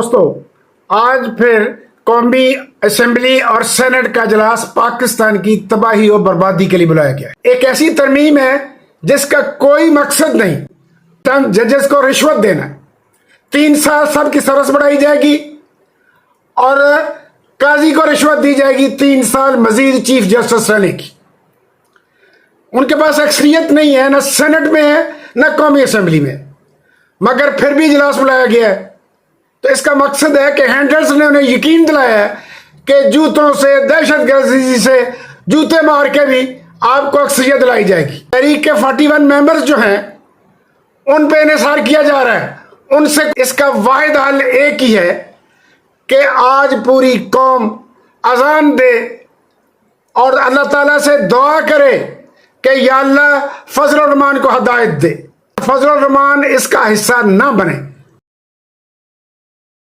دوستو آج پھر قومی اسمبلی اور سینٹ کا اجلاس پاکستان کی تباہی اور بربادی کے لیے بلایا گیا ہے۔ ایک ایسی ترمیم ہے جس کا کوئی مقصد نہیں، چند ججز کو رشوت دینا، 3 سال سب کی سرس بڑھائی جائے گی اور قاضی کو رشوت دی جائے گی 3 سال مزید چیف جسٹس رہنے کی۔ ان کے پاس اکثریت نہیں ہے، نہ سینٹ میں ہے نہ قومی اسمبلی میں، مگر پھر بھی اجلاس بلایا گیا ہے۔ تو اس کا مقصد ہے کہ ہینڈلرز نے انہیں یقین دلایا ہے کہ جوتوں سے، دہشت گردی سے جوتے مار کے بھی آپ کو اکثریت دلائی جائے گی۔ تحریک کے 41 ممبرز جو ہیں ان پہ انحصار کیا جا رہا ہے، ان سے اس کا واحد حل ایک ہی ہے کہ آج پوری قوم اذان دے اور اللہ تعالیٰ سے دعا کرے کہ یا اللہ فضل الرحمان کو ہدایت دے، فضل الرحمان اس کا حصہ نہ بنے۔